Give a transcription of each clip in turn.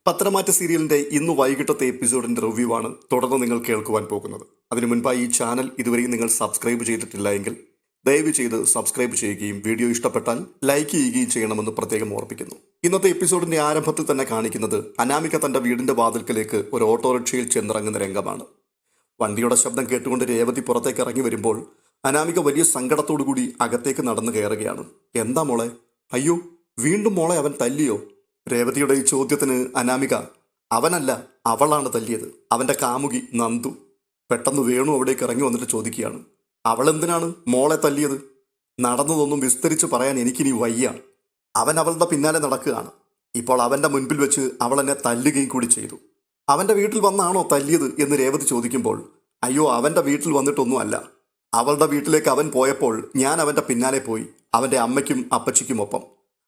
പത്തനംമാറ്റ സീരിയലിന്റെ ഇന്ന് വൈകിട്ടത്തെ എപ്പിസോഡിന്റെ റിവ്യൂ ആണ് തുടർന്ന് നിങ്ങൾ കേൾക്കുവാൻ പോകുന്നത്. അതിനു മുൻപായി ഈ ചാനൽ ഇതുവരെയും നിങ്ങൾ സബ്സ്ക്രൈബ് ചെയ്തിട്ടില്ല എങ്കിൽ ദയവ് ചെയ്ത് സബ്സ്ക്രൈബ് ചെയ്യുകയും വീഡിയോ ഇഷ്ടപ്പെട്ടാൽ ലൈക്ക് ചെയ്യുകയും ചെയ്യണമെന്ന് പ്രത്യേകം ഓർപ്പിക്കുന്നു. ഇന്നത്തെ എപ്പിസോഡിന്റെ ആരംഭത്തിൽ തന്നെ കാണിക്കുന്നത് അനാമിക തന്റെ വീടിന്റെ വാതിൽക്കലേക്ക് ഒരു ഓട്ടോറിക്ഷയിൽ ചെന്നിറങ്ങുന്ന രംഗമാണ്. വണ്ടിയുടെ ശബ്ദം കേട്ടുകൊണ്ട് രേവതി പുറത്തേക്ക് ഇറങ്ങി വരുമ്പോൾ അനാമിക വലിയ സങ്കടത്തോടു കൂടി അകത്തേക്ക് നടന്നു കയറുകയാണ്. എന്താ മോളെ? അയ്യോ, വീണ്ടും മോളെ അവൻ തല്ലിയോ? രേവതിയുടെ ഈ ചോദ്യത്തിന് അനാമിക, അവനല്ല അവളാണ് തല്ലിയത്, അവന്റെ കാമുകി നന്ദു. പെട്ടെന്ന് വേണു അവിടേക്ക് ഇറങ്ങി വന്നിട്ട് ചോദിക്കുകയാണ്, അവളെന്തിനാണ് മോളെ തല്ലിയത്? നടന്നതൊന്നും വിസ്തരിച്ച് പറയാൻ എനിക്കിനി വയ്യ. അവൻ അവളുടെ പിന്നാലെ നടക്കുകയാണ്. ഇപ്പോൾ അവന്റെ മുൻപിൽ വെച്ച് അവൾ എന്നെ തല്ലുകയും കൂടി ചെയ്തു. അവന്റെ വീട്ടിൽ വന്നാണോ തല്ലിയത് എന്ന് രേവതി ചോദിക്കുമ്പോൾ, അയ്യോ, അവന്റെ വീട്ടിൽ വന്നിട്ടൊന്നുമല്ല. അവളുടെ വീട്ടിലേക്ക് അവൻ പോയപ്പോൾ ഞാൻ അവന്റെ പിന്നാലെ പോയി, അവന്റെ അമ്മയ്ക്കും അപ്പച്ചിക്കുമൊപ്പം.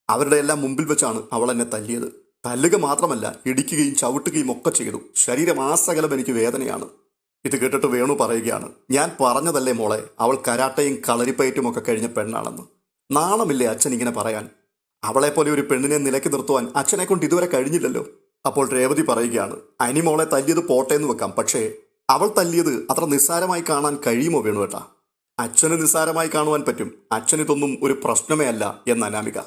അവരുടെ എല്ലാം മുമ്പിൽ വെച്ചാണ് അവൾ എന്നെ തല്ലിയത്. തല്ലുക മാത്രമല്ല, ഇടിക്കുകയും ചവിട്ടുകയും ഒക്കെ ചെയ്തു. ശരീരം ആസകലം എനിക്ക് വേദനയാണ്. ഇത് കേട്ടിട്ട് വേണു പറയുകയാണ്, ഞാൻ പറഞ്ഞതല്ലേ മോളെ, അവൾ കരാട്ടയും കളരിപ്പയറ്റും ഒക്കെ കഴിഞ്ഞ പെണ്ണാണെന്ന്. നാണമില്ലേ അച്ഛൻ ഇങ്ങനെ പറയാൻ? അവളെപ്പോലെ ഒരു പെണ്ണിനെ നിലയ്ക്ക് നിർത്തുവാൻ അച്ഛനെ കൊണ്ട് ഇതുവരെ കഴിഞ്ഞില്ലല്ലോ. അപ്പോൾ രേവതി പറയുകയാണ്, അനി മോളെ തല്ലിയത് പോട്ടേന്ന് വെക്കാം, പക്ഷേ അവൾ തല്ലിയത് അത്ര നിസ്സാരമായി കാണാൻ കഴിയുമോ വേണുവേട്ടാ? അച്ഛന് നിസ്സാരമായി കാണുവാൻ പറ്റും, അച്ഛനിതൊന്നും ഒരു പ്രശ്നമേ അല്ല എന്ന് അനാമിക.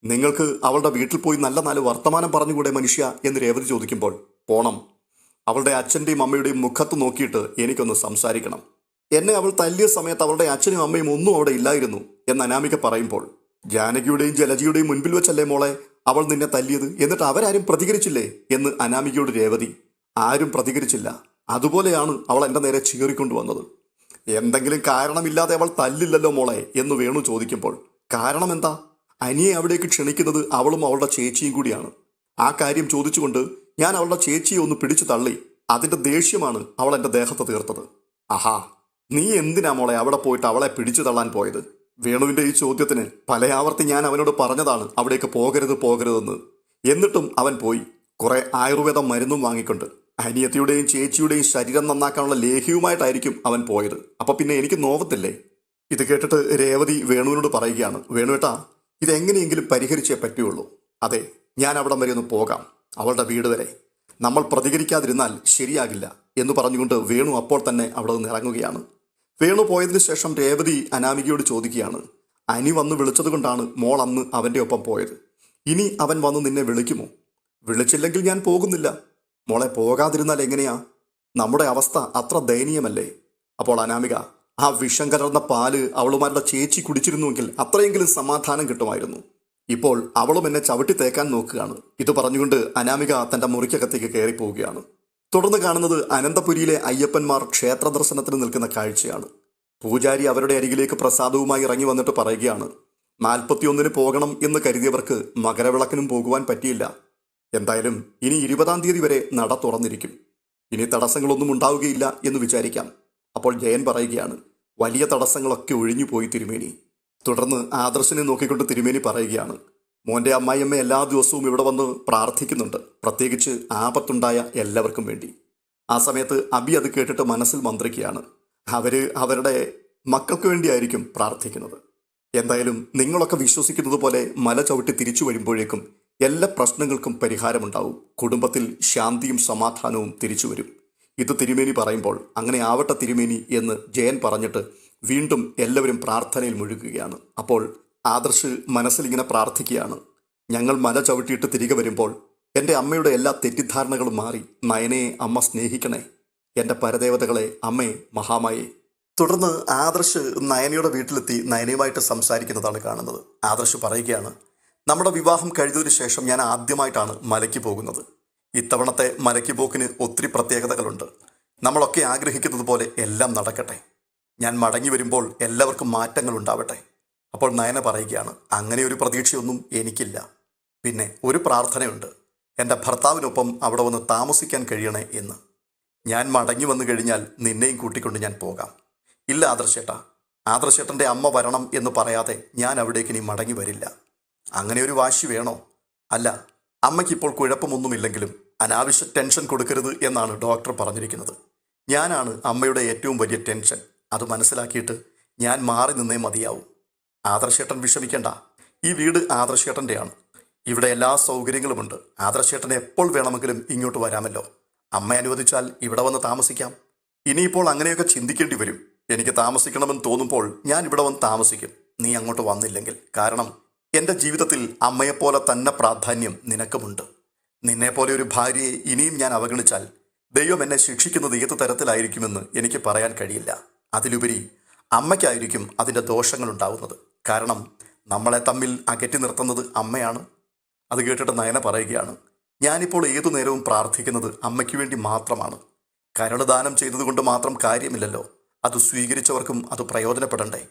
നിങ്ങൾക്ക് അവളുടെ വീട്ടിൽ പോയി നല്ല നാല് വർത്തമാനം പറഞ്ഞുകൂടെ മനുഷ്യ എന്ന് രേവതി ചോദിക്കുമ്പോൾ, പോണം. അവളുടെ അച്ഛൻ്റെയും അമ്മയുടെയും മുഖത്ത് നോക്കിയിട്ട് എനിക്കൊന്ന് സംസാരിക്കണം. എന്നെ അവൾ തല്ലിയ സമയത്ത് അവളുടെ അച്ഛനും അമ്മയും ഒന്നും അവിടെ ഇല്ലായിരുന്നു എന്ന് അനാമിക പറയുമ്പോൾ, ജാനകിയുടെയും ജലജിയുടെയും മുൻപിൽ വെച്ചല്ലേ മോളെ അവൾ നിന്നെ തല്ലിയത്, എന്നിട്ട് അവരാരും പ്രതികരിച്ചില്ലേ എന്ന് അനാമികയോട് രേവതി. ആരും പ്രതികരിച്ചില്ല. അതുപോലെയാണ് അവൾ എൻ്റെ നേരെ ചീറിക്കൊണ്ടുവന്നത്. എന്തെങ്കിലും കാരണമില്ലാതെ അവൾ തല്ലില്ലല്ലോ മോളെ എന്ന് വേണു ചോദിക്കുമ്പോൾ, കാരണം എന്താ? അനിയെ അവിടേക്ക് ക്ഷണിക്കുന്നത് അവളും അവളുടെ ചേച്ചിയും കൂടിയാണ്. ആ കാര്യം ചോദിച്ചുകൊണ്ട് ഞാൻ അവളുടെ ചേച്ചിയെ ഒന്ന് പിടിച്ചു തള്ളി. അതിൻ്റെ ദേഷ്യമാണ് അവൾ എൻ്റെ ദേഹത്ത് തീർത്തത്. ആഹാ, നീ എന്തിനാ മോളെ അവിടെ പോയിട്ട് അവളെ പിടിച്ചു തള്ളാൻ പോയത്? വേണുവിൻ്റെ ഈ ചോദ്യത്തിന് പലയാവർത്തി ഞാൻ അവനോട് പറഞ്ഞതാണ് അവിടേക്ക് പോകരുതെന്ന്. എന്നിട്ടും അവൻ പോയി. കുറെ ആയുർവേദ മരുന്നും വാങ്ങിക്കൊണ്ട്. അനിയത്തിയുടെയും ചേച്ചിയുടെയും ശരീരം നന്നാക്കാനുള്ള ലേഹ്യവുമായിട്ടായിരിക്കും അവൻ പോയത്. അപ്പം പിന്നെ എനിക്ക് നോവത്തില്ലേ? ഇത് കേട്ടിട്ട് രേവതി വേണുവിനോട് പറയുകയാണ്, വേണുവേട്ടാ, ഇതെങ്ങനെയെങ്കിലും പരിഹരിച്ചേ പറ്റുള്ളൂ. അതെ, ഞാൻ അവിടം വരെ ഒന്ന് പോകാം, അവളുടെ വീട് വരെ. നമ്മൾ പ്രതികരിക്കാതിരുന്നാൽ ശരിയാകില്ല എന്ന് പറഞ്ഞുകൊണ്ട് വേണു അപ്പോൾ തന്നെ അവിടെ നിന്ന് ഇറങ്ങുകയാണ്. വേണു പോയതിനു ശേഷം രേവതി അനാമികയോട് ചോദിക്കുകയാണ്, അനി വന്ന് വിളിച്ചത് കൊണ്ടാണ് മോൾ അന്ന് അവൻ്റെ ഒപ്പം പോയത്. ഇനി അവൻ വന്ന് നിന്നെ വിളിക്കുമോ? വിളിച്ചില്ലെങ്കിൽ ഞാൻ പോകുന്നില്ല. മോളെ, പോകാതിരുന്നാൽ എങ്ങനെയാ? നമ്മുടെ അവസ്ഥ അത്ര ദയനീയമല്ലേ? അപ്പോൾ അനാമിക, ആ വിഷം കലർന്ന പാല് അവളുമാരുടെ ചേച്ചി കുടിച്ചിരുന്നുവെങ്കിൽ അത്രയെങ്കിലും സമാധാനം കിട്ടുമായിരുന്നു. ഇപ്പോൾ അവളും എന്നെ ചവിട്ടി തേക്കാൻ നോക്കുകയാണ്. ഇത് പറഞ്ഞുകൊണ്ട് അനാമിക തൻ്റെ മുറിക്കകത്തേക്ക് കയറി പോവുകയാണ്. തുടർന്ന് കാണുന്നത് അനന്തപുരിയിലെ അയ്യപ്പന്മാർ ക്ഷേത്ര ദർശനത്തിന് നിൽക്കുന്ന കാഴ്ചയാണ്. പൂജാരി അവരുടെ അരികിലേക്ക് പ്രസാദവുമായി ഇറങ്ങി വന്നിട്ട് പറയുകയാണ്, 41 പോകണം എന്ന് കരുതിയവർക്ക് മകരവിളക്കിനും പോകുവാൻ പറ്റിയില്ല. എന്തായാലും ഇനി 20-ാം തീയതി വരെ നട തുറന്നിരിക്കും. ഇനി തടസ്സങ്ങളൊന്നും ഉണ്ടാവുകയില്ല എന്ന് വിചാരിക്കാം. അപ്പോൾ ജയൻ പറയുകയാണ്, വലിയ തടസ്സങ്ങളൊക്കെ ഒഴിഞ്ഞു പോയി തിരുമേനി. തുടർന്ന് ആദർശനെ നോക്കിക്കൊണ്ട് തിരുമേനി പറയുകയാണ്, മോൻ്റെ അമ്മായിയമ്മ എല്ലാ ദിവസവും ഇവിടെ വന്ന് പ്രാർത്ഥിക്കുന്നുണ്ട്, പ്രത്യേകിച്ച് ആപത്തുണ്ടായ എല്ലാവർക്കും വേണ്ടി. ആ സമയത്ത് അബി അത് കേട്ടിട്ട് മനസ്സിൽ മന്ത്രിക്കുകയാണ്, അവരുടെ മക്കൾക്ക് വേണ്ടിയായിരിക്കും പ്രാർത്ഥിക്കുന്നത്. എന്തായാലും നിങ്ങളൊക്കെ വിശ്വസിക്കുന്നത് പോലെ മല ചവിട്ടി തിരിച്ചു വരുമ്പോഴേക്കും എല്ലാ പ്രശ്നങ്ങൾക്കും പരിഹാരമുണ്ടാവും. കുടുംബത്തിൽ ശാന്തിയും സമാധാനവും തിരിച്ചു വരും. ഇത് തിരുമേനി പറയുമ്പോൾ, അങ്ങനെ ആവട്ടെ തിരുമേനി എന്ന് ജയൻ പറഞ്ഞിട്ട് വീണ്ടും എല്ലാവരും പ്രാർത്ഥനയിൽ മുഴുകുകയാണ്. അപ്പോൾ ആദർശ് മനസ്സിലിങ്ങനെ പ്രാർത്ഥിക്കുകയാണ്, ഞങ്ങൾ മല ചവിട്ടിയിട്ട് തിരികെ വരുമ്പോൾ എൻ്റെ അമ്മയുടെ എല്ലാ തെറ്റിദ്ധാരണകളും മാറി നയനയെ അമ്മ സ്നേഹിക്കണേ, എൻ്റെ പരദേവതകളെ, അമ്മേ, മഹാമായേ. തുടർന്ന് ആദർശ് നയനയുടെ വീട്ടിലെത്തി നയനയുമായിട്ട് സംസാരിക്കുന്നതാണ് കാണുന്നത്. ആദർശ് പറയുകയാണ്, നമ്മുടെ വിവാഹം കഴിഞ്ഞതിന് ശേഷം ഞാൻ ആദ്യമായിട്ടാണ് മലയ്ക്ക് പോകുന്നത്. ഇത്തവണത്തെ മലയ്ക്ക് പോക്കിന് ഒത്തിരി പ്രത്യേകതകളുണ്ട്. നമ്മളൊക്കെ ആഗ്രഹിക്കുന്നത് പോലെ എല്ലാം നടക്കട്ടെ. ഞാൻ മടങ്ങി വരുമ്പോൾ എല്ലാവർക്കും മാറ്റങ്ങൾ ഉണ്ടാവട്ടെ. അപ്പോൾ നയന പറയുകയാണ്, അങ്ങനെ ഒരു പ്രതീക്ഷയൊന്നും എനിക്കില്ല. പിന്നെ ഒരു പ്രാർത്ഥനയുണ്ട്, എൻ്റെ ഭർത്താവിനൊപ്പം അവിടെ വന്ന് താമസിക്കാൻ കഴിയണേ എന്ന്. ഞാൻ മടങ്ങി വന്നു കഴിഞ്ഞാൽ നിന്നെയും കൂട്ടിക്കൊണ്ട് ഞാൻ പോകാം. ഇല്ല ആദർശേട്ടാ, ആദർശേട്ടൻ്റെ അമ്മ വരണം എന്ന് പറയാതെ ഞാൻ അവിടേക്ക് ഇനി മടങ്ങി വരില്ല. അങ്ങനെ ഒരു വാശി വേണോ? അല്ല, അമ്മയ്ക്കിപ്പോൾ കുഴപ്പമൊന്നുമില്ലെങ്കിലും അനാവശ്യ ടെൻഷൻ കൊടുക്കരുത് എന്നാണ് ഡോക്ടർ പറഞ്ഞിരിക്കുന്നത്. ഞാനാണ് അമ്മയുടെ ഏറ്റവും വലിയ ടെൻഷൻ. അത് മനസ്സിലാക്കിയിട്ട് ഞാൻ മാറി നിന്നേ മതിയാവും. ആദർശേട്ടൻ വിഷമിക്കേണ്ട, ഈ വീട് ആദർശേട്ടൻ്റെയാണ്. ഇവിടെ എല്ലാ സൗകര്യങ്ങളുമുണ്ട്. ആദർശേട്ടന് എപ്പോൾ വേണമെങ്കിലും ഇങ്ങോട്ട് വരാമല്ലോ. അമ്മ അനുവദിച്ചാൽ ഇവിടെ വന്ന് താമസിക്കാം. ഇനിയിപ്പോൾ അങ്ങനെയൊക്കെ ചിന്തിക്കേണ്ടി വരും. എനിക്ക് താമസിക്കണമെന്ന് തോന്നുമ്പോൾ ഞാൻ ഇവിടെ വന്ന് താമസിക്കും, നീ അങ്ങോട്ട് വന്നില്ലെങ്കിൽ. കാരണം എൻ്റെ ജീവിതത്തിൽ അമ്മയെപ്പോലെ തന്നെ പ്രാധാന്യം നിനക്കുമുണ്ട്. നിന്നെപ്പോലെ ഒരു ഭാര്യയെ ഇനിയും ഞാൻ അവഗണിച്ചാൽ ദൈവം എന്നെ ശിക്ഷിക്കുന്നത് ഏത് തരത്തിലായിരിക്കുമെന്ന് എനിക്ക് പറയാൻ കഴിയില്ല. അതിലുപരി അമ്മയ്ക്കായിരിക്കും അതിൻ്റെ ദോഷങ്ങളുണ്ടാവുന്നത്. കാരണം നമ്മളെ തമ്മിൽ അകറ്റി നിർത്തുന്നത് അമ്മയാണ്. അത് കേട്ടിട്ട് നയന പറയുകയാണ്, ഞാനിപ്പോൾ ഏതു നേരവും പ്രാർത്ഥിക്കുന്നത് അമ്മയ്ക്ക് വേണ്ടി മാത്രമാണ്. കരളുദാനം ചെയ്തതുകൊണ്ട് മാത്രം കാര്യമില്ലല്ലോ, അത് സ്വീകരിച്ചവർക്കും അത് പ്രയോജനപ്പെടണ്ടേ.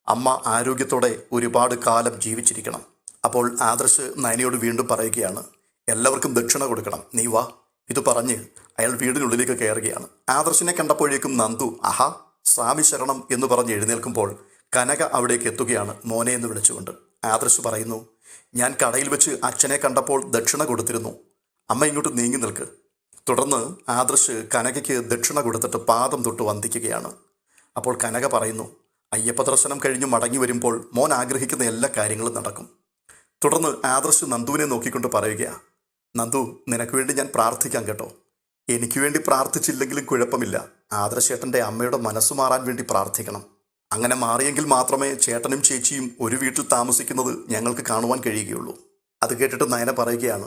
അമ്മ ആരോഗ്യത്തോടെ ഒരുപാട് കാലം ജീവിച്ചിരിക്കണം. അപ്പോൾ ആദർശ് നയനയോട് വീണ്ടും പറയുകയാണ്, എല്ലാവർക്കും ദക്ഷിണ കൊടുക്കണം, നീ വാ. ഇത് പറഞ്ഞ് അയാൾ വീടിനുള്ളിലേക്ക് കയറുകയാണ്. ആദർശിനെ കണ്ടപ്പോഴേക്കും നന്ദു ആഹാ സ്വാമി ശരണം എന്ന് പറഞ്ഞ് എഴുന്നേൽക്കുമ്പോൾ കനക അവിടേക്ക് എത്തുകയാണ്, മോനെ എന്ന് വിളിച്ചുകൊണ്ട്. ആദർശ് പറയുന്നു, ഞാൻ കടയിൽ വെച്ച് അച്ഛനെ കണ്ടപ്പോൾ ദക്ഷിണ കൊടുത്തിരുന്നു, അമ്മ ഇങ്ങോട്ട് നീങ്ങി നിൽക്ക്. തുടർന്ന് ആദർശ് കനകയ്ക്ക് ദക്ഷിണ കൊടുത്തിട്ട് പാദം തൊട്ട് വന്ദിക്കുകയാണ്. അപ്പോൾ കനക പറയുന്നു, അയ്യപ്പ ദർശനം കഴിഞ്ഞ് മടങ്ങി വരുമ്പോൾ മോൻ ആഗ്രഹിക്കുന്ന എല്ലാ കാര്യങ്ങളും നടക്കും. തുടർന്ന് ആദർശ് നന്ദുവിനെ നോക്കിക്കൊണ്ട് പറയുകയാണ്, നന്ദു നിനക്ക് വേണ്ടി ഞാൻ പ്രാർത്ഥിക്കാം കേട്ടോ. എനിക്ക് വേണ്ടി പ്രാർത്ഥിച്ചില്ലെങ്കിലും കുഴപ്പമില്ല, ആദർശേട്ടൻ്റെ അമ്മയുടെ മനസ്സ് മാറാൻ വേണ്ടി പ്രാർത്ഥിക്കണം. അങ്ങനെ മാറിയെങ്കിൽ മാത്രമേ ചേട്ടനും ചേച്ചിയും ഒരു വീട്ടിൽ താമസിക്കുന്നത് ഞങ്ങൾക്ക് കാണുവാൻ കഴിയുകയുള്ളൂ. അത് കേട്ടിട്ട് നയന പറയുകയാണ്,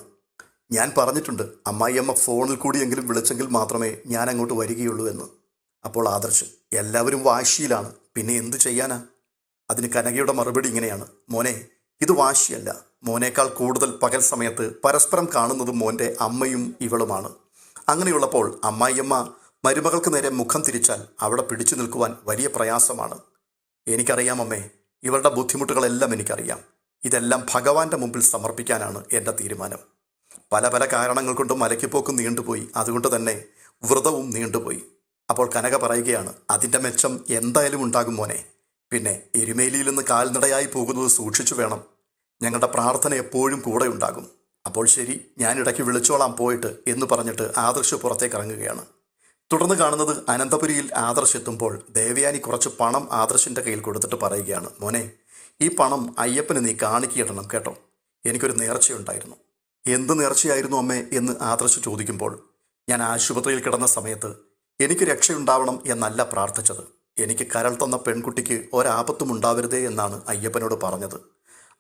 ഞാൻ പറഞ്ഞിട്ടുണ്ട് അമ്മായിയമ്മ ഫോണിൽ കൂടിയെങ്കിലും വിളിച്ചെങ്കിൽ മാത്രമേ ഞാൻ അങ്ങോട്ട് വരികയുള്ളൂ എന്ന്. അപ്പോൾ ആദർശ്, എല്ലാവരും വാശിയിലാണ്, പിന്നെ എന്തു ചെയ്യാനാ? അതിന് കനകയുടെ മറുപടി ഇങ്ങനെയാണ്, മോനെ ഇത് വാശിയല്ല, മോനേക്കാൾ കൂടുതൽ പകൽ സമയത്ത് പരസ്പരം കാണുന്നത് മോൻ്റെ അമ്മയും ഇവളുമാണ്. അങ്ങനെയുള്ളപ്പോൾ അമ്മായിയമ്മ മരുമകൾക്ക് നേരെ മുഖം തിരിച്ചാൽ അവിടെ പിടിച്ചു നിൽക്കുവാൻ വലിയ പ്രയാസമാണ്. എനിക്കറിയാം അമ്മേ, ഇവരുടെ ബുദ്ധിമുട്ടുകളെല്ലാം എനിക്കറിയാം. ഇതെല്ലാം ഭഗവാന്റെ മുമ്പിൽ സമർപ്പിക്കാനാണ് എൻ്റെ തീരുമാനം. പല പല കാരണങ്ങൾ കൊണ്ട് മലയ്ക്കുപോക്കും നീണ്ടുപോയി, അതുകൊണ്ട് തന്നെ വ്രതവും നീണ്ടുപോയി. അപ്പോൾ കനക പറയുകയാണ്, അതിൻ്റെ മെച്ചം എന്തായാലും ഉണ്ടാകും മോനെ. പിന്നെ എരുമേലിയിൽ നിന്ന് കാൽനടയായി പോകുന്നത് സൂക്ഷിച്ചു വേണം. ഞങ്ങളുടെ പ്രാർത്ഥന എപ്പോഴും കൂടെ ഉണ്ടാകും. അപ്പോൾ ശരി, ഞാൻ ഇടയ്ക്ക് വിളിച്ചോളാം പോയിട്ട് എന്ന് പറഞ്ഞിട്ട് ആദർശ് പുറത്തേക്ക് ഇറങ്ങുകയാണ്. തുടർന്ന് കാണുന്നത് അനന്തപുരിയിൽ ആദർശ് എത്തുമ്പോൾ ദേവയാനി കുറച്ച് പണം ആദർശിൻ്റെ കയ്യിൽ കൊടുത്തിട്ട് പറയുകയാണ്, മോനെ ഈ പണം അയ്യപ്പന് നീ കാണിക്കിടണം കേട്ടോ, എനിക്കൊരു നേർച്ചയുണ്ടായിരുന്നു. എന്ത് നേർച്ചയായിരുന്നു അമ്മേ എന്ന് ആദർശ് ചോദിക്കുമ്പോൾ, ഞാൻ ആശുപത്രിയിൽ കിടന്ന സമയത്ത് എനിക്ക് രക്ഷയുണ്ടാവണം എന്നല്ല പ്രാർത്ഥിച്ചത്, എനിക്ക് കരൾ തന്ന പെൺകുട്ടിക്ക് ഒരാപത്തും ഉണ്ടാവരുതേ എന്നാണ് അയ്യപ്പനോട് പറഞ്ഞത്.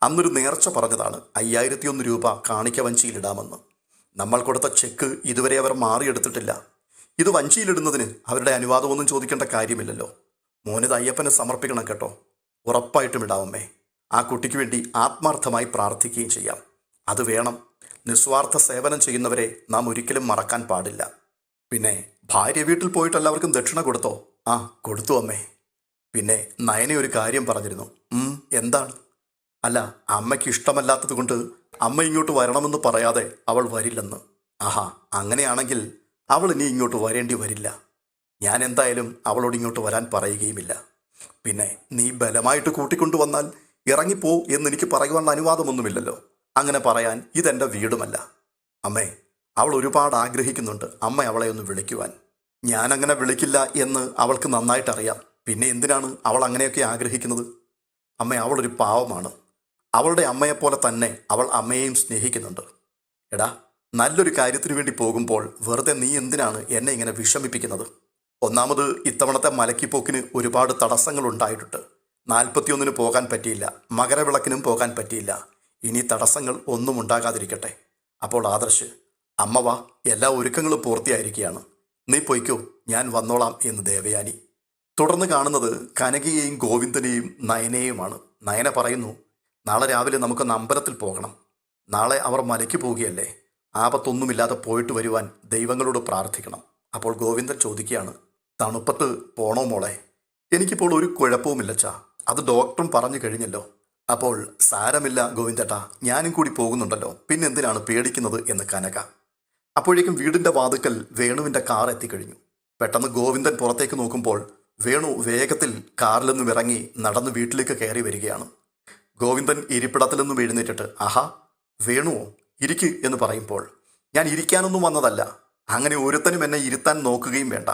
അന്നൊരു നേർച്ച പറഞ്ഞതാണ് 5001 രൂപ കാണിക്ക വഞ്ചിയിലിടാമെന്ന്. നമ്മൾ കൊടുത്ത ചെക്ക് ഇതുവരെ അവർ മാറിയെടുത്തിട്ടില്ല. ഇത് വഞ്ചിയിലിടുന്നതിന് അവരുടെ അനുവാദമൊന്നും ചോദിക്കേണ്ട കാര്യമില്ലല്ലോ. മോനിത് അയ്യപ്പനെ സമർപ്പിക്കണം കേട്ടോ, ഉറപ്പായിട്ടും ഇടാമമ്മേ. ആ കുട്ടിക്ക് വേണ്ടി ആത്മാർത്ഥമായി പ്രാർത്ഥിക്കുകയും ചെയ്യാം. അത് വേണം. നിസ്വാർത്ഥ സേവനം ചെയ്യുന്നവരെ നാം ഒരിക്കലും മറക്കാൻ പാടില്ല. പിന്നെ ഭാര്യ വീട്ടിൽ പോയിട്ട് എല്ലാവർക്കും ദക്ഷിണ കൊടുത്തോ? ആ കൊടുത്തു അമ്മേ. പിന്നെ നയനെ ഒരു കാര്യം പറഞ്ഞിരുന്നു. എന്താണ്? അല്ല, അമ്മയ്ക്ക് ഇഷ്ടമല്ലാത്തത് കൊണ്ട് അമ്മ ഇങ്ങോട്ട് വരണമെന്ന് പറയാതെ അവൾ വരില്ലെന്ന്. ആഹാ, അങ്ങനെയാണെങ്കിൽ അവൾ ഇനി ഇങ്ങോട്ട് വരേണ്ടി വരില്ല. ഞാൻ എന്തായാലും അവളോട് ഇങ്ങോട്ട് വരാൻ പറയുകയുമില്ല. പിന്നെ നീ ബലമായിട്ട് കൂട്ടിക്കൊണ്ടുവന്നാൽ ഇറങ്ങിപ്പോ എന്നെനിക്ക് പറയുവാനുള്ള അനുവാദമൊന്നുമില്ലല്ലോ. അങ്ങനെ പറയാൻ ഇതെൻ്റെ വീടുമല്ല. അമ്മേ, അവൾ ഒരുപാട് ആഗ്രഹിക്കുന്നുണ്ട് അമ്മ അവളെ ഒന്ന് വിളിക്കുവാൻ. ഞാനങ്ങനെ വിളിക്കില്ല എന്ന് അവൾക്ക് നന്നായിട്ടറിയാം. പിന്നെ എന്തിനാണ് അവൾ അങ്ങനെയൊക്കെ ആഗ്രഹിക്കുന്നത്? അമ്മ, അവളൊരു പാവമാണ്. അവളുടെ അമ്മയെപ്പോലെ തന്നെ അവൾ അമ്മയെയും സ്നേഹിക്കുന്നുണ്ട്. എടാ, നല്ലൊരു കാര്യത്തിനു വേണ്ടി പോകുമ്പോൾ വെറുതെ നീ എന്തിനാണ് എന്നെ ഇങ്ങനെ വിഷമിപ്പിക്കുന്നത്? ഒന്നാമത് ഇത്തവണത്തെ മലയ്ക്കുപോക്കിന് ഒരുപാട് തടസ്സങ്ങൾ ഉണ്ടായിട്ടുണ്ട്. 41-ന് പോകാൻ പറ്റിയില്ല, മകരവിളക്കിനും പോകാൻ പറ്റിയില്ല. ഇനി തടസ്സങ്ങൾ ഒന്നും ഉണ്ടാകാതിരിക്കട്ടെ. അപ്പോൾ ആദർശ്, അമ്മ വാ, എല്ലാ ഒരുക്കങ്ങളും പൂർത്തിയായിരിക്കുകയാണ്, നീ പൊയ്ക്കോ, ഞാൻ വന്നോളാം എന്ന് ദേവയാനി. തുടർന്ന് കാണുന്നത് കനകയെയും ഗോവിന്ദനെയും നയനയുമാണ്. നയന പറയുന്നു, നാളെ രാവിലെ നമുക്കൊന്ന് അമ്പലത്തിൽ പോകണം. നാളെ അവർ മലയ്ക്ക് പോവുകയല്ലേ, ആപത്തൊന്നുമില്ലാതെ പോയിട്ട് വരുവാൻ ദൈവങ്ങളോട് പ്രാർത്ഥിക്കണം. അപ്പോൾ ഗോവിന്ദൻ ചോദിക്കുകയാണ്, തണുപ്പത്ത് പോണോ മോളെ? എനിക്കിപ്പോൾ ഒരു കുഴപ്പവുമില്ല ചാ, അത് ഡോക്ടറും പറഞ്ഞു കഴിഞ്ഞല്ലോ. അപ്പോൾ സാരമില്ല ഗോവിന്ദേട്ടാ, ഞാനും കൂടി പോകുന്നുണ്ടല്ലോ, പിന്നെന്തിനാണ് പേടിക്കുന്നത് എന്ന് കനക. അപ്പോഴേക്കും വീടിൻ്റെ വാതുക്കൽ വേണുവിൻ്റെ കാർ എത്തിക്കഴിഞ്ഞു. പെട്ടെന്ന് ഗോവിന്ദൻ പുറത്തേക്ക് നോക്കുമ്പോൾ വേണു വേഗത്തിൽ കാറിൽ നിന്നും ഇറങ്ങി നടന്ന് വീട്ടിലേക്ക് കയറി വരികയാണ്. ഗോവിന്ദൻ ഇരിപ്പിടത്തിൽ നിന്നും എഴുന്നേറ്റിട്ട്, ആഹാ വേണുവോ, ഇരിക്ക് എന്ന് പറയുമ്പോൾ, ഞാൻ ഇരിക്കാനൊന്നും വന്നതല്ല, അങ്ങനെ ഒരുത്തനും എന്നെ ഇരുത്താൻ നോക്കുകയും വേണ്ട.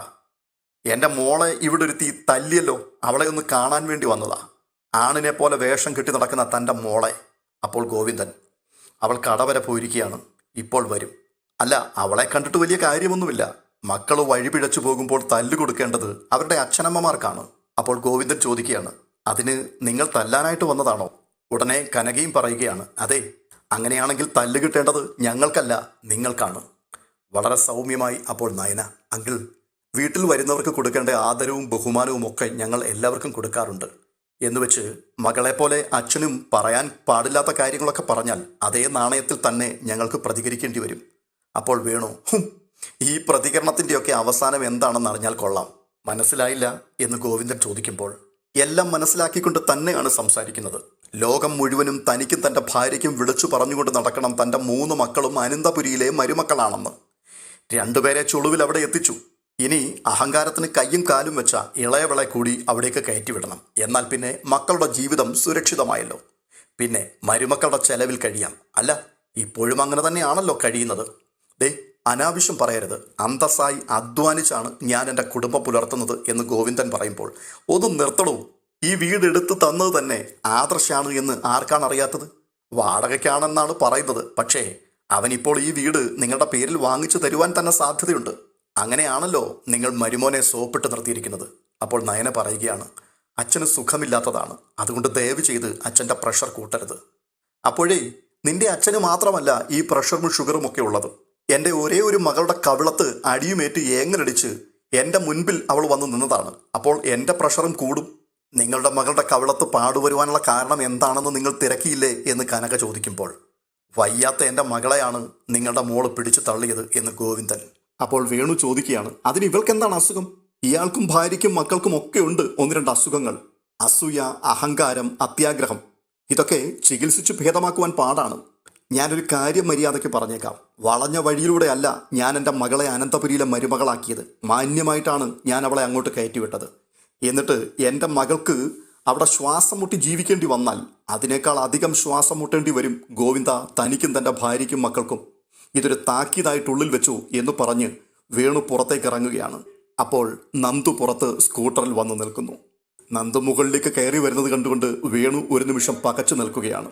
എൻ്റെ മോളെ ഇവിടെ ഒരുത്തി തല്ലിയല്ലോ, അവളെ ഒന്ന് കാണാൻ വേണ്ടി വന്നതാ, ആണിനെ പോലെ വേഷം കെട്ടി നടക്കുന്ന തൻ്റെ മോളെ. അപ്പോൾ ഗോവിന്ദൻ, അവൾ കട വരെ പോയിരിക്കുകയാണ്, ഇപ്പോൾ വരും. അല്ല, അവളെ കണ്ടിട്ട് വലിയ കാര്യമൊന്നുമില്ല. മക്കൾ വഴി പിഴച്ചു പോകുമ്പോൾ തല്ലു കൊടുക്കേണ്ടത് അവരുടെ അച്ഛനമ്മമാർക്കാണ്. അപ്പോൾ ഗോവിന്ദൻ ചോദിക്കുകയാണ്, അതിന് നിങ്ങൾ തല്ലാനായിട്ട് വന്നതാണോ? ഉടനെ കനകയും പറയുകയാണ്, അതെ, അങ്ങനെയാണെങ്കിൽ തല്ല് കിട്ടേണ്ടത് ഞങ്ങൾക്കല്ല, നിങ്ങൾക്കാണ്. വളരെ സൗമ്യമായി അപ്പോൾ നയന, അങ്കിൾ, വീട്ടിൽ വരുന്നവർക്ക് കൊടുക്കേണ്ട ആദരവും ബഹുമാനവും ഒക്കെ ഞങ്ങൾ എല്ലാവർക്കും കൊടുക്കാറുണ്ട്. എന്നുവെച്ച് മകളെപ്പോലെ അച്ഛനും പറയാൻ പാടില്ലാത്ത കാര്യങ്ങളൊക്കെ പറഞ്ഞാൽ അതേ നാണയത്തിൽ തന്നെ ഞങ്ങൾക്ക് പ്രതികരിക്കേണ്ടി വരും. അപ്പോൾ വേണു, ഈ പ്രതികരണത്തിൻ്റെയൊക്കെ അവസാനം എന്താണെന്ന് അറിഞ്ഞാൽ കൊള്ളാം. മനസ്സിലായില്ല എന്ന് ഗോവിന്ദൻ ചോദിക്കുമ്പോൾ, എല്ലാം മനസ്സിലാക്കിക്കൊണ്ട് തന്നെയാണ് സംസാരിക്കുന്നത്. ലോകം മുഴുവനും തനിക്കും തൻ്റെ ഭാര്യയ്ക്കും വിളിച്ചു പറഞ്ഞുകൊണ്ട് നടക്കണം തൻ്റെ 3 മക്കളും അനന്തപുരിയിലെ മരുമക്കളാണെന്ന്. രണ്ടുപേരെ ചുളുവിൽ അവിടെ എത്തിച്ചു. ഇനി അഹങ്കാരത്തിന് കയ്യും കാലും വെച്ച ഇളയവളെ കൂടി അവിടേക്ക് കയറ്റിവിടണം. എന്നാൽ പിന്നെ മക്കളുടെ ജീവിതം സുരക്ഷിതമായല്ലോ. പിന്നെ മരുമക്കളുടെ ചെലവിൽ കഴിയാം. അല്ല, ഇപ്പോഴും അങ്ങനെ തന്നെയാണല്ലോ കഴിയുന്നത്. ദേ, അനാവശ്യം പറയരുത്. അന്തസ്സായി അധ്വാനിച്ചാണ് ഞാൻ എൻ്റെ കുടുംബം പുലർത്തുന്നത് എന്ന് ഗോവിന്ദൻ പറയുമ്പോൾ, ഒന്ന് നിർത്തണോ? ഈ വീട് എടുത്ത് തന്നത് തന്നെ ആദർശാണ് എന്ന് ആർക്കാണ് അറിയാത്തത്? വാടകയ്ക്കാണെന്നാണ് പറയുന്നത്. പക്ഷേ അവനിപ്പോൾ ഈ വീട് നിങ്ങളുടെ പേരിൽ വാങ്ങിച്ചു തരുവാൻ തന്നെ സാധ്യതയുണ്ട്. അങ്ങനെയാണല്ലോ നിങ്ങൾ മരുമോനെ സോപ്പിട്ട് നിർത്തിയിരിക്കുന്നത്. അപ്പോൾ നയന പറയുകയാണ്, അച്ഛന് സുഖമില്ലാത്തതാണ്, അതുകൊണ്ട് ദയവ് ചെയ്ത് അച്ഛൻ്റെ പ്രഷർ കൂട്ടരുത്. അപ്പോഴേ നിന്റെ അച്ഛന് മാത്രമല്ല ഈ പ്രഷറും ഷുഗറും ഒക്കെ ഉള്ളത്. എൻ്റെ ഒരേ ഒരു മകളുടെ കവിളത്ത് അടിയുമേറ്റ് ഏങ്ങലടിച്ച് എൻ്റെ മുൻപിൽ അവൾ വന്ന് നിന്നതാണ്. അപ്പോൾ എൻ്റെ പ്രഷറും കൂടും. നിങ്ങളുടെ മകളുടെ കവിളത്ത് പാടുവരുവാനുള്ള കാരണം എന്താണെന്ന് നിങ്ങൾ തിരക്കിയില്ലേ എന്ന് കനക ചോദിക്കുമ്പോൾ, വയ്യാത്ത എൻ്റെ മകളെയാണ് നിങ്ങളുടെ മോള് പിടിച്ചു തള്ളിയത് എന്ന് ഗോവിന്ദൻ. അപ്പോൾ വേണു ചോദിക്കുകയാണ്, അതിന് ഇവൾക്ക് എന്താണ് അസുഖം? ഇയാൾക്കും ഭാര്യയ്ക്കും മക്കൾക്കും ഒക്കെ ഉണ്ട് 1-2 അസുഖങ്ങൾ. അസൂയ, അഹങ്കാരം, അത്യാഗ്രഹം. ഇതൊക്കെ ചികിത്സിച്ച് ഭേദമാക്കുവാൻ പാടാണ്. ഞാനൊരു കാര്യം മര്യാദയ്ക്ക് പറഞ്ഞേക്കാം. വളഞ്ഞ വഴിയിലൂടെ അല്ല ഞാൻ എൻ്റെ മകളെ അനന്തപുരിയിലെ മരുമകളാക്കിയത്. മാന്യമായിട്ടാണ് ഞാൻ അവളെ അങ്ങോട്ട് കയറ്റിവിട്ടത്. എന്നിട്ട് എൻ്റെ മകൾക്ക് അവിടെ ശ്വാസം മുട്ടി ജീവിക്കേണ്ടി വന്നാൽ അതിനേക്കാൾ അധികം ശ്വാസം മുട്ടേണ്ടി വരും ഗോവിന്ദ, തനിക്കും തൻ്റെ ഭാര്യയ്ക്കും മക്കൾക്കും. ഇതൊരു താക്കീതായിട്ടുള്ളിൽ വെച്ചു എന്ന് പറഞ്ഞ് വേണു പുറത്തേക്ക് ഇറങ്ങുകയാണ്. അപ്പോൾ നന്ദു പുറത്ത് സ്കൂട്ടറിൽ വന്നു നിൽക്കുന്നു. നന്ദു മുകളിലേക്ക് കയറി വരുന്നത് കണ്ടുകൊണ്ട് വേണു ഒരു നിമിഷം പകച്ചു നിൽക്കുകയാണ്.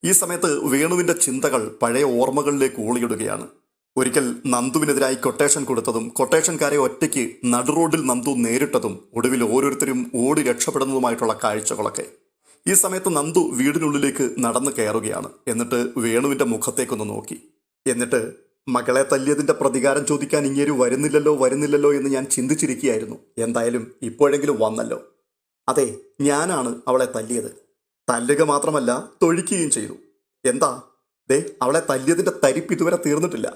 ഈ സമയത്ത് വേണുവിൻ്റെ ചിന്തകൾ പഴയ ഓർമ്മകളിലേക്ക് ഊളിയിടുകയാണ്. ഒരിക്കൽ നന്ദുവിനെതിരായി കൊട്ടേഷൻ കൊടുത്തതും കൊട്ടേഷൻകാരെ ഒറ്റയ്ക്ക് നടുറോഡിൽ നന്ദു നേരിട്ടതും ഒടുവിൽ ഓരോരുത്തരും ഓടി രക്ഷപ്പെടുന്നതുമായിട്ടുള്ള കാഴ്ചകളൊക്കെ. ഈ സമയത്ത് നന്ദു വീടിനുള്ളിലേക്ക് നടന്നു കയറുകയാണ്. എന്നിട്ട് വേണുവിൻ്റെ മുഖത്തേക്കൊന്ന് നോക്കി. എന്നിട്ട്, മകളെ തല്ലിയതിൻ്റെ പ്രതികാരം ചോദിക്കാൻ ഇങ്ങേരു വരുന്നില്ലല്ലോ എന്ന് ഞാൻ ചിന്തിച്ചിരിക്കുകയായിരുന്നു. എന്തായാലും ഇപ്പോഴെങ്കിലും വന്നല്ലോ. അതെ, ഞാനാണ് അവളെ തല്ലിയത്. തല്ലുക മാത്രമല്ല, തൊഴിക്കുകയും ചെയ്തു. എന്താ, ദേ, അവളെ തല്ലിയതിൻ്റെ തരിപ്പ് ഇതുവരെ തീർന്നിട്ടില്ല.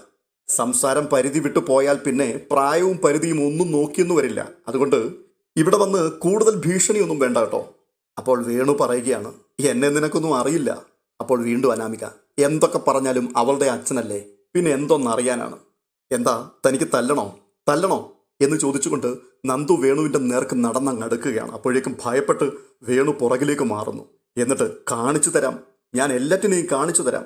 സംസാരം പരിധി വിട്ടു പോയാൽ പിന്നെ പ്രായവും പരിധിയും ഒന്നും നോക്കിയെന്നു വരില്ല. അതുകൊണ്ട് ഇവിടെ വന്ന് കൂടുതൽ ഭീഷണിയൊന്നും വേണ്ട കേട്ടോ. അപ്പോൾ വേണു പറയുകയാണ്, എന്നെ നിനക്കൊന്നും അറിയില്ല. അപ്പോൾ വീണ്ടും അനാമിക, എന്തൊക്കെ പറഞ്ഞാലും അവളുടെ അച്ഛനല്ലേ, പിന്നെ എന്തൊന്നറിയാനാണ്. എന്താ, തനിക്ക് തല്ലണോ എന്ന് ചോദിച്ചുകൊണ്ട് നന്ദു വേണുവിൻ്റെ നേർക്ക് നടന്നങ്ങടുക്കുകയാണ്. അപ്പോഴേക്കും ഭയപ്പെട്ട് വേണു പുറകിലേക്ക് മാറുന്നു. എന്നിട്ട്, കാണിച്ചു തരാം, ഞാൻ എല്ലാറ്റിനെയും കാണിച്ചു തരാം.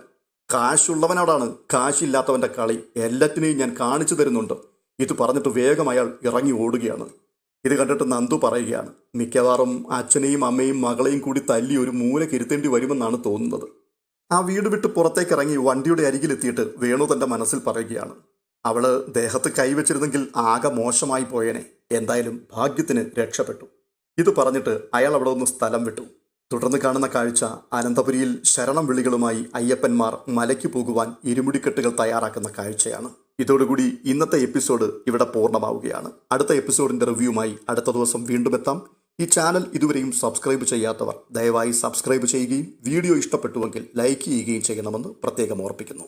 കാശുള്ളവനോടാണ് കാശില്ലാത്തവൻ്റെ കളി. എല്ലാറ്റിനെയും ഞാൻ കാണിച്ചു തരുന്നുണ്ട്. ഇത് പറഞ്ഞിട്ട് വേഗം അയാൾ ഇറങ്ങി ഓടുകയാണ്. ഇത് കണ്ടിട്ട് നന്ദു പറയുകയാണ്, മിക്കവാറും അച്ഛനെയും അമ്മയും മകളെയും കൂടി തല്ലി ഒരു മൂലക്കിരുത്തേണ്ടി വരുമെന്നാണ് തോന്നുന്നത്. ആ വീട് വിട്ട് പുറത്തേക്ക് ഇറങ്ങി വണ്ടിയുടെ അരികിലെത്തിയിട്ട് വേണു തൻ്റെ മനസ്സിൽ പറയുകയാണ്, അവള് ദേഹത്ത് കൈവച്ചിരുന്നെങ്കിൽ ആകെ മോശമായി പോയേനെ. എന്തായാലും ഭാഗ്യത്തിന് രക്ഷപ്പെട്ടു. ഇത് പറഞ്ഞിട്ട് അയാൾ അവിടെ ഒന്ന് സ്ഥലം വിട്ടു. തുടർന്ന് കാണുന്ന കാഴ്ച, അനന്തപുരിയിൽ ശരണം വിളികളുമായി അയ്യപ്പന്മാർ മലയ്ക്ക് പോകുവാൻ ഇരുമുടിക്കെട്ടുകൾ തയ്യാറാക്കുന്ന കാഴ്ചയാണ്. ഇതോടുകൂടി ഇന്നത്തെ എപ്പിസോഡ് ഇവിടെ പൂർണ്ണമാവുകയാണ്. അടുത്ത എപ്പിസോഡിൻ്റെ റിവ്യൂമായി അടുത്ത ദിവസം വീണ്ടും എത്താം. ഈ ചാനൽ ഇതുവരെയും സബ്സ്ക്രൈബ് ചെയ്യാത്തവർ ദയവായി സബ്സ്ക്രൈബ് ചെയ്യുകയും വീഡിയോ ഇഷ്ടപ്പെട്ടുവെങ്കിൽ ലൈക്ക് ചെയ്യുകയും ചെയ്യണമെന്ന് പ്രത്യേകം ഓർപ്പിക്കുന്നു.